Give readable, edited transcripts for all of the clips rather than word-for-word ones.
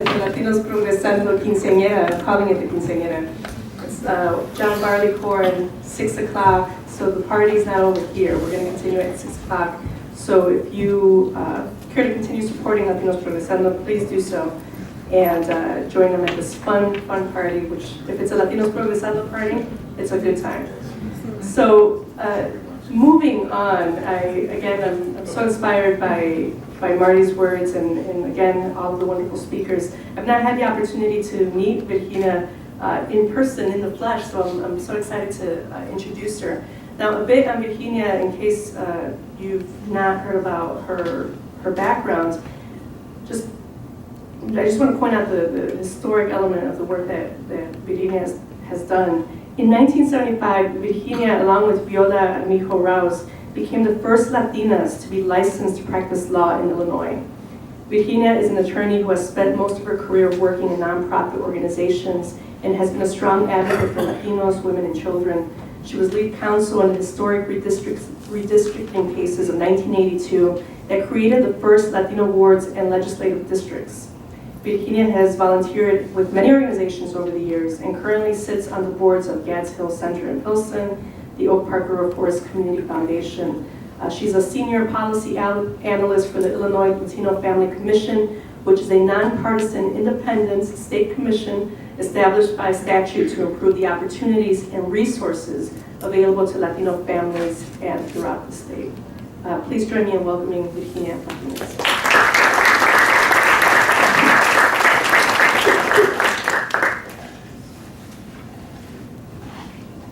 Latinos Progresando quinceañera, I'm calling it the quinceañera. It's John Barleycorn, 6 o'clock, so the party's not over here. We're going to continue at 6 o'clock. So if you care to continue supporting Latinos Progresando, please do so. And join them at this fun party, which if it's a Latinos Progresando party, it's a good time. So moving on, I'm so inspired by Marty's words and again, all of the wonderful speakers. I've not had the opportunity to meet Virginia in person, in the flesh, so I'm so excited to introduce her. Now, a bit on Virginia, in case you've not heard about her background, I just want to point out the historic element of the work that Virginia has done. In 1975, Virginia, along with Viola Armijo Raus, became the first Latinas to be licensed to practice law in Illinois. Virginia is an attorney who has spent most of her career working in nonprofit organizations and has been a strong advocate for Latinos, women, and children. She was lead counsel in the historic redistricting cases of 1982 that created the first Latino wards and legislative districts. Virginia has volunteered with many organizations over the years and currently sits on the boards of Gads Hill Center in Pilsen, the Oak Park Rural Forest Community Foundation. She's a senior policy analyst for the Illinois Latino Family Commission, which is a nonpartisan independent state commission established by statute to improve the opportunities and resources available to Latino families and throughout the state. Please join me in welcoming Virginia Martinez.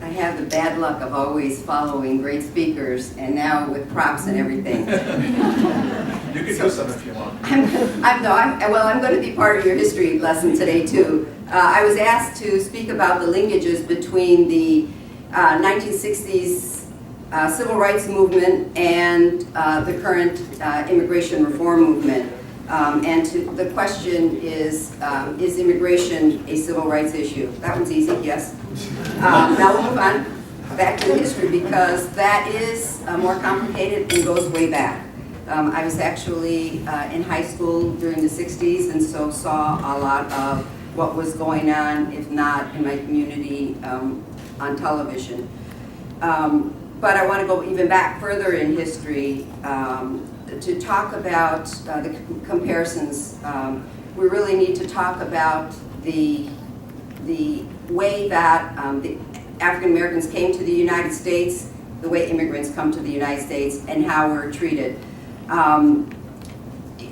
I have the bad luck of always following great speakers, and now with props and everything. You can do some if you want. I'm going to be part of your history lesson today too. I was asked to speak about the linkages between the 1960s civil rights movement and the current immigration reform movement. The question is immigration a civil rights issue? That one's easy, yes. Now we'll move on back to the history because that is more complicated and goes way back. I was actually in high school during the 60s and so saw a lot of what was going on, if not in my community, on television. But I want to go even back further in history to talk about the comparisons. We really need to talk about the way that the African Americans came to the United States, the way immigrants come to the United States, and how we're treated.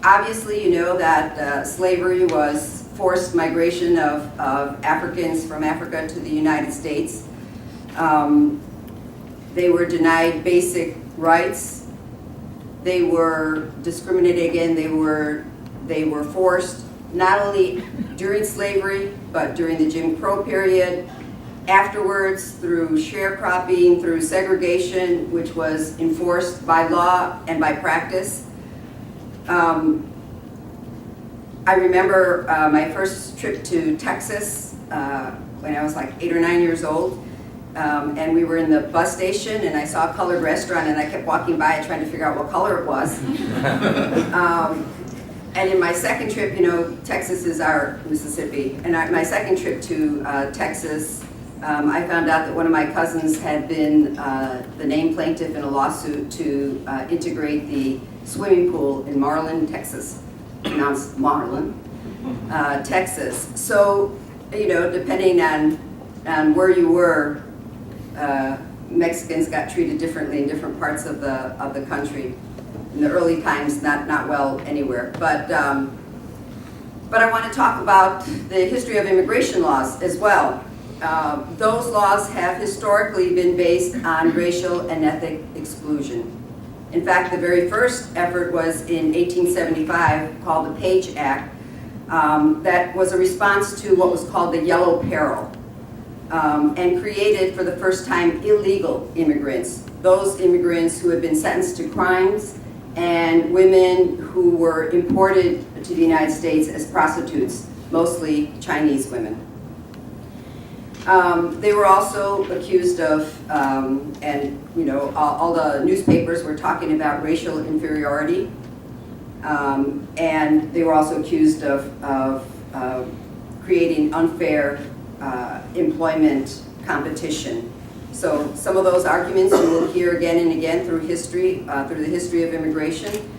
Obviously, you know that slavery was forced migration of Africans from Africa to the United States. They were denied basic rights. They were discriminated against. They were forced not only during slavery, but during the Jim Crow period, afterwards through sharecropping, through segregation, which was enforced by law and by practice. I remember my first trip to Texas when I was like 8 or 9 years old. And we were in the bus station and I saw a colored restaurant and I kept walking by and trying to figure out what color it was. And in my second trip, you know, Texas is our Mississippi, and my second trip to Texas, I found out that one of my cousins had been the named plaintiff in a lawsuit to integrate the swimming pool in Marlin, Texas, pronounced Marlin, Texas. So, you know, depending on where you were, Mexicans got treated differently in different parts of the country. In the early times, not well anywhere. But I want to talk about the history of immigration laws as well. Those laws have historically been based on racial and ethnic exclusion. In fact, the very first effort was in 1875 called the Page Act that was a response to what was called the Yellow Peril. And created for the first time illegal immigrants, those immigrants who had been sentenced to crimes and women who were imported to the United States as prostitutes, mostly Chinese women. They were also accused of, and you know, all the newspapers were talking about racial inferiority. And they were also accused of creating unfair employment competition. So some of those arguments you will hear again and again through history, through the history of immigration.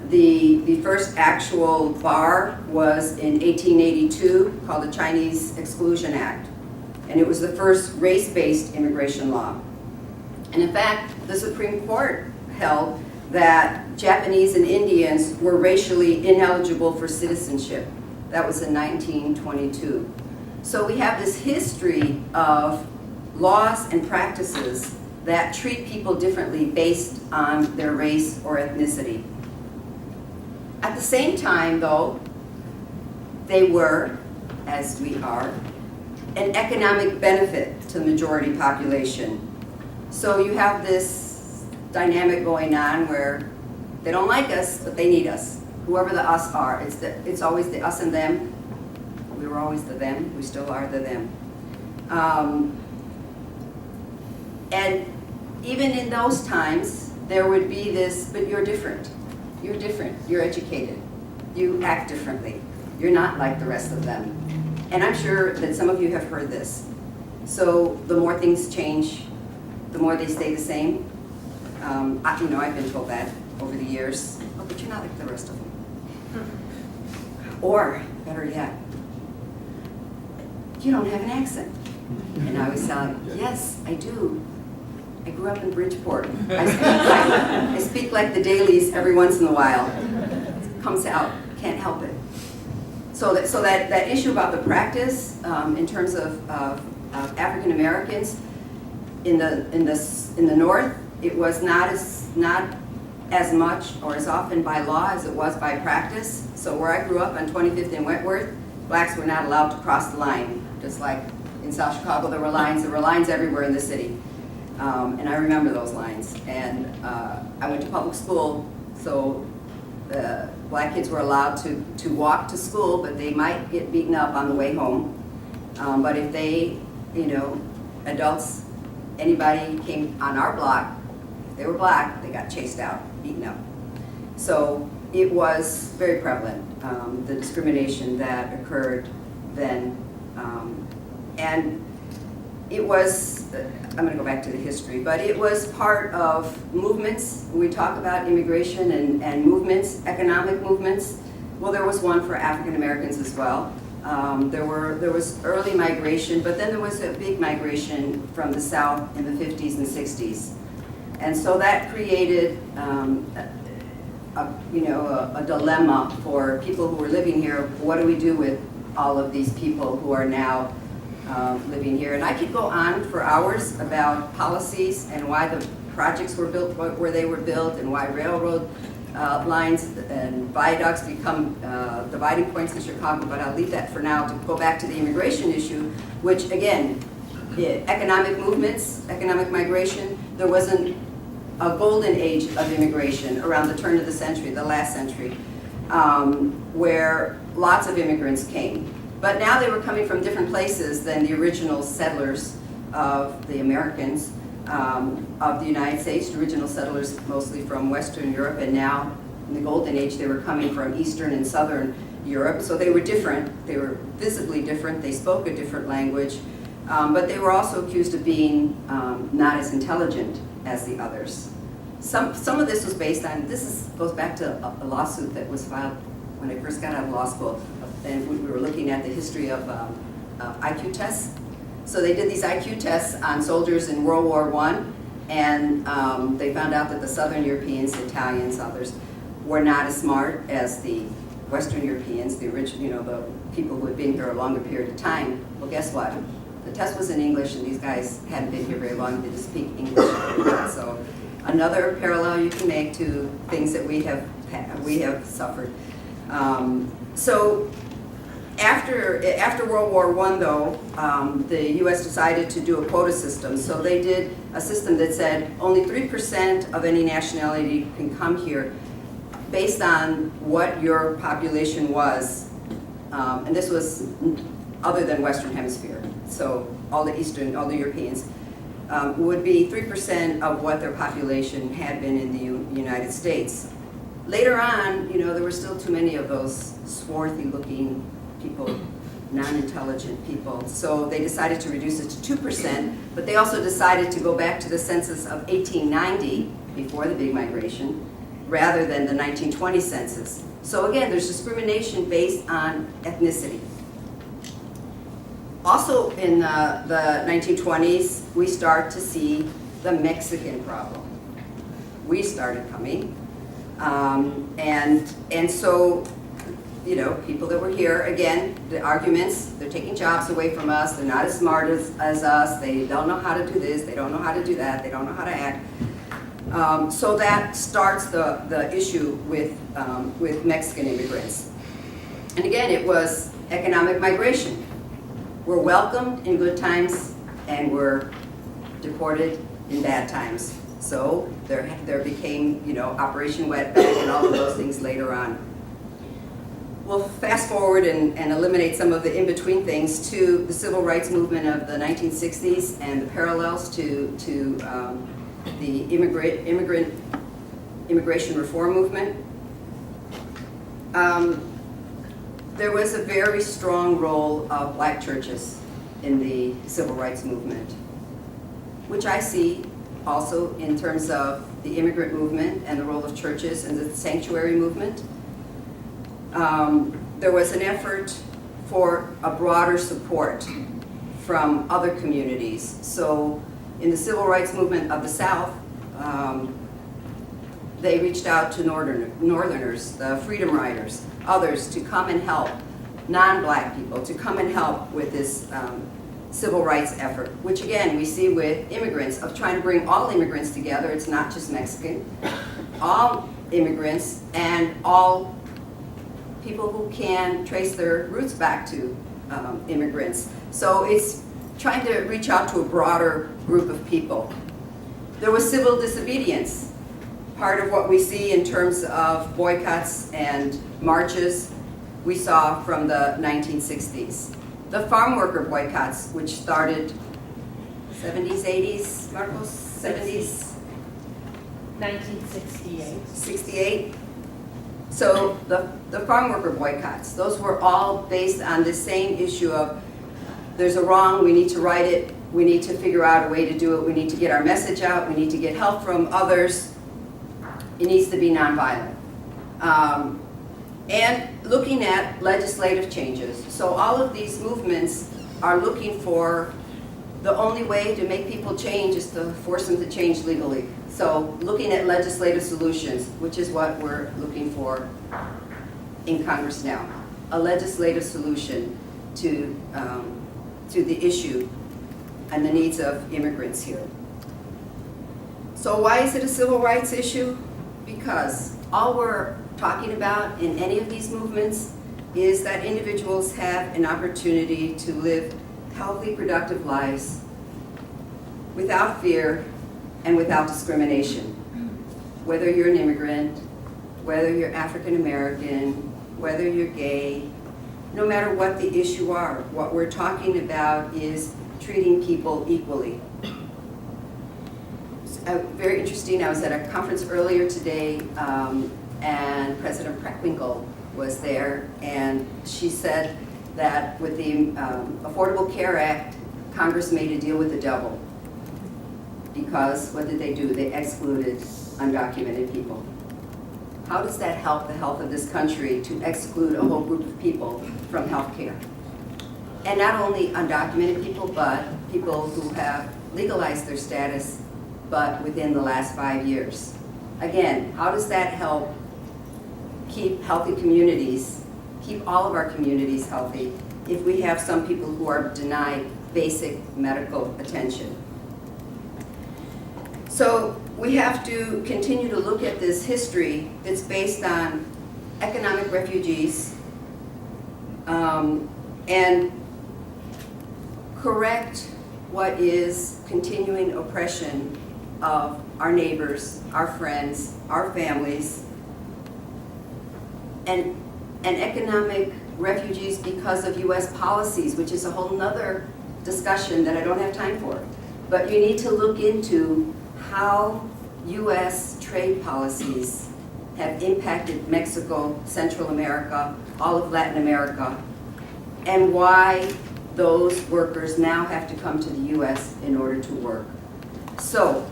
The first actual bar was in 1882, called the Chinese Exclusion Act. And it was the first race-based immigration law. And in fact, the Supreme Court held that Japanese and Indians were racially ineligible for citizenship. That was in 1922. So we have this history of laws and practices that treat people differently based on their race or ethnicity. At the same time, though, they were, as we are, an economic benefit to the majority population. So you have this dynamic going on where they don't like us, but they need us. Whoever the us are, it's always the us and them. We were always the them, we still are the them. And even in those times, there would be this, but you're different. You're different, you're educated. You act differently. You're not like the rest of them. And I'm sure that some of you have heard this. So the more things change, the more they stay the same. I've been told that over the years. Oh, but you're not like the rest of them. Or, better yet, you don't have an accent. And I always tell them, yes, I do. I grew up in Bridgeport. I speak like the dailies every once in a while. It comes out, can't help it. So that issue about the practice in terms of African Americans in the North, it was not as much or as often by law as it was by practice. So where I grew up on 25th and Wentworth, blacks were not allowed to cross the line. Just like in South Chicago, there were lines everywhere in the city. And I remember those lines. And I went to public school, so black kids were allowed to walk to school, but they might get beaten up on the way home. But if they, adults, anybody came on our block, if they were black, they got chased out, beaten up. So it was very prevalent, the discrimination that occurred then. And it was, I'm going to go back to the history, but it was part of movements. When we talk about immigration and movements, economic movements, well, there was one for African Americans as well. There was early migration, but then there was a big migration from the South in the 50s and 60s. And so that created a dilemma for people who were living here. What do we do with all of these people who are now living here? And I could go on for hours about policies and why the projects were built where they were built and why railroad lines and viaducts become dividing points in Chicago, but I'll leave that for now to go back to the immigration issue, which again, economic movements, economic migration, there wasn't a golden age of immigration around the turn of the century, the last century, where lots of immigrants came. But now they were coming from different places than the original settlers of the Americans of the United States, the original settlers mostly from Western Europe, and now in the Golden Age they were coming from Eastern and Southern Europe. So they were different, they were visibly different, they spoke a different language, but they were also accused of being not as intelligent as the others. Some of this was based on, goes back to a lawsuit that was filed when I first got out of law school, and we were looking at the history of IQ tests. So they did these IQ tests on soldiers in World War I, and they found out that the Southern Europeans, Italians, others, were not as smart as the Western Europeans, the original, the people who had been here a longer period of time. Well, guess what? The test was in English, and these guys hadn't been here very long. They just speak English. So another parallel you can make to things that we have suffered. So after World War I, though, the U.S. decided to do a quota system. So they did a system that said only 3% of any nationality can come here based on what your population was. And this was other than Western Hemisphere. So all the Europeans would be 3% of what their population had been in the United States. Later on, there were still too many of those swarthy-looking people, non-intelligent people. So they decided to reduce it to 2%, but they also decided to go back to the census of 1890, before the big migration, rather than the 1920 census. So again, there's discrimination based on ethnicity. Also in the 1920s, we start to see the Mexican problem. We started coming. And so, you know, people that were here, again, the arguments, they're taking jobs away from us, they're not as smart as us, they don't know how to do this, they don't know how to do that, they don't know how to act. So that starts the issue with Mexican immigrants. And again, it was economic migration. We're welcomed in good times and we're deported in bad times. So there became, you know, Operation Wetback and all of those things later on. We'll fast forward and eliminate some of the in-between things to the civil rights movement of the 1960s and the parallels to the immigration reform movement. There was a very strong role of black churches in the civil rights movement, which I see also in terms of the immigrant movement and the role of churches and the sanctuary movement. There was an effort for a broader support from other communities. So in the civil rights movement of the South, they reached out to Northerners, the Freedom Riders, others to come and help, non-black people, to come and help with this civil rights effort, which again, we see with immigrants, of trying to bring all immigrants together. It's not just Mexican, all immigrants and all people who can trace their roots back to immigrants. So it's trying to reach out to a broader group of people. There was civil disobedience. Part of what we see in terms of boycotts and marches we saw from the 1960s. The farm worker boycotts, which started 70s, 80s, Marcos, 70s? 1968. 68? So the farm worker boycotts, those were all based on the same issue of there's a wrong, we need to right it, we need to figure out a way to do it, we need to get our message out, we need to get help from others. It needs to be nonviolent. And looking at legislative changes. So all of these movements are looking for the only way to make people change is to force them to change legally. So looking at legislative solutions, which is what we're looking for in Congress now. A legislative solution to the issue and the needs of immigrants here. So why is it a civil rights issue? Because all we're talking about in any of these movements is that individuals have an opportunity to live healthy, productive lives without fear and without discrimination. Whether you're an immigrant, whether you're African American, whether you're gay, no matter what the issue are, what we're talking about is treating people equally. Very interesting, I was at a conference earlier today and President Preckwinkle was there, and she said that with the Affordable Care Act, Congress made a deal with the devil. Because what did they do? They excluded undocumented people. How does that help the health of this country to exclude a whole group of people from health care? And not only undocumented people, but people who have legalized their status, but within the last 5 years. Again, how does that help keep healthy communities, keep all of our communities healthy, if we have some people who are denied basic medical attention? So we have to continue to look at this history that's based on economic refugees and correct what is continuing oppression of our neighbors, our friends, our families, and economic refugees because of US policies, which is a whole nother discussion that I don't have time for. But you need to look into how US trade policies have impacted Mexico, Central America, all of Latin America, and why those workers now have to come to the US in order to work. So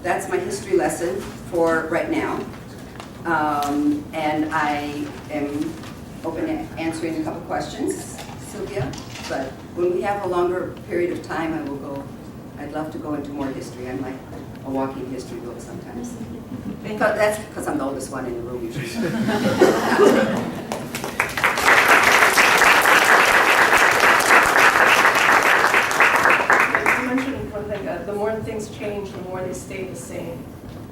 that's my history lesson for right now. And I am open to answering a couple questions, Sylvia, but when we have a longer period of time, I'd love to go into more history. I'm like a walking history book sometimes. That's because I'm the oldest one in the room usually. You mentioned one thing, the more things change, the more they stay the same.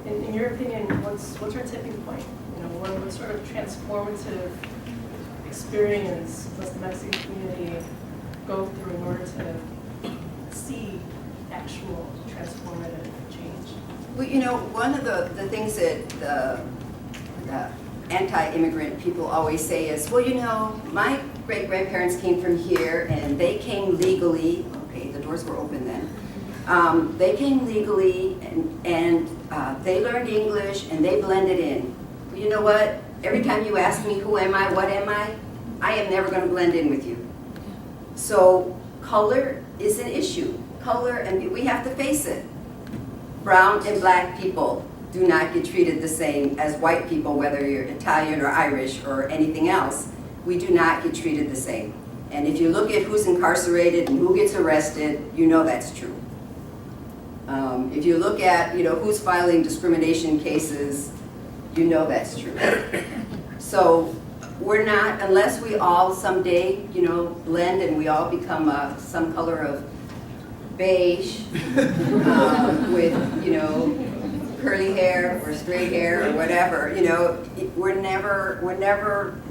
In your opinion, what's our tipping point? You know, what sort of transformative experience does the Mexican community go through in order to see actual transformative change? Well, you know, one of the things that the anti-immigrant people always say is, well, you know, my great-grandparents came from here and they came legally. Okay, the doors were open then. They came legally and they learned English and they blended in. Well, you know what? Every time you ask me who am I, what am I am never going to blend in with you. So color is an issue. Color, and we have to face it. Brown and black people do not get treated the same as white people, whether you're Italian or Irish or anything else. We do not get treated the same. And if you look at who's incarcerated and who gets arrested, you know that's true. If you look at, you know, who's filing discrimination cases, you know that's true. So we're not, unless we all someday, you know, blend and we all become some color of beige with, you know, curly hair or straight hair or whatever, you know, we're never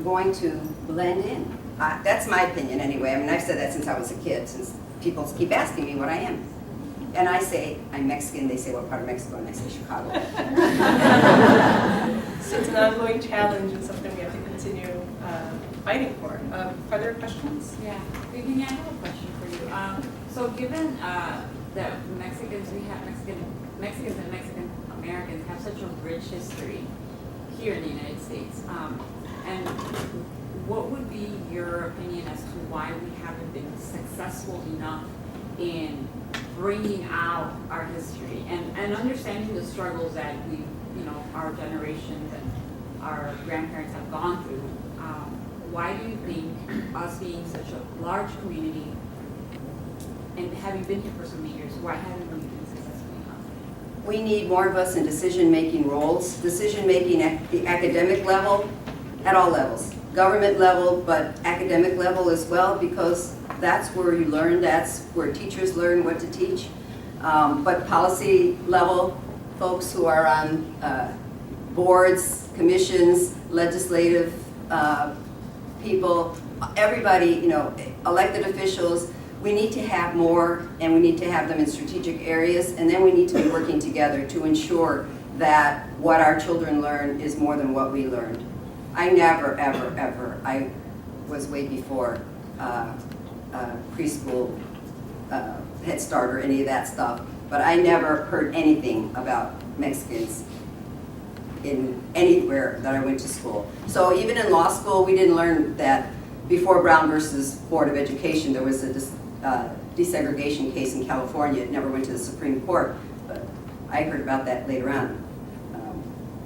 going to blend in. That's my opinion anyway. I mean, I've said that since I was a kid, since people keep asking me what I am. And I say, I'm Mexican. They say, what part of Mexico? And I say, Chicago. So it's an ongoing challenge and something we have to continue fighting for. Are there questions? Yeah, Virginia, I have a question for you. So given that Mexicans and Mexican Americans have such a rich history here in the United States, and what would be your opinion as to why we haven't been successful enough in bringing out our history and understanding the struggles that we, you know, our generations and our grandparents have gone through? Why do you think us being such a large community and having been here for so many years, why haven't we been successful enough? We need more of us in decision-making roles, decision-making at the academic level, at all levels. Government level, but academic level as well, because that's where you learn, that's where teachers learn what to teach. But policy level, folks who are on boards, commissions, legislative people, everybody, you know, elected officials, we need to have more, and we need to have them in strategic areas, and then we need to be working together to ensure that what our children learn is more than what we learned. I never, ever, ever, I was way before preschool, Head Start, or any of that stuff, but I never heard anything about Mexicans in anywhere that I went to school. So even in law school, we didn't learn that before Brown versus Board of Education, there was a desegregation case in California. It never went to the Supreme Court, but I heard about that later on.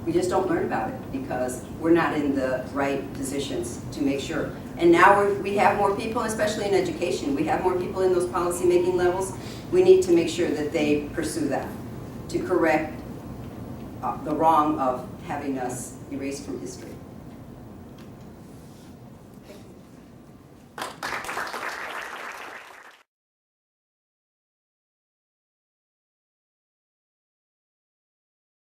We just don't learn about it because we're not in the right positions to make sure. And now we have more people, especially in education. We have more people in those policy-making levels. We need to make sure that they pursue that to correct the wrong of having us erased from history.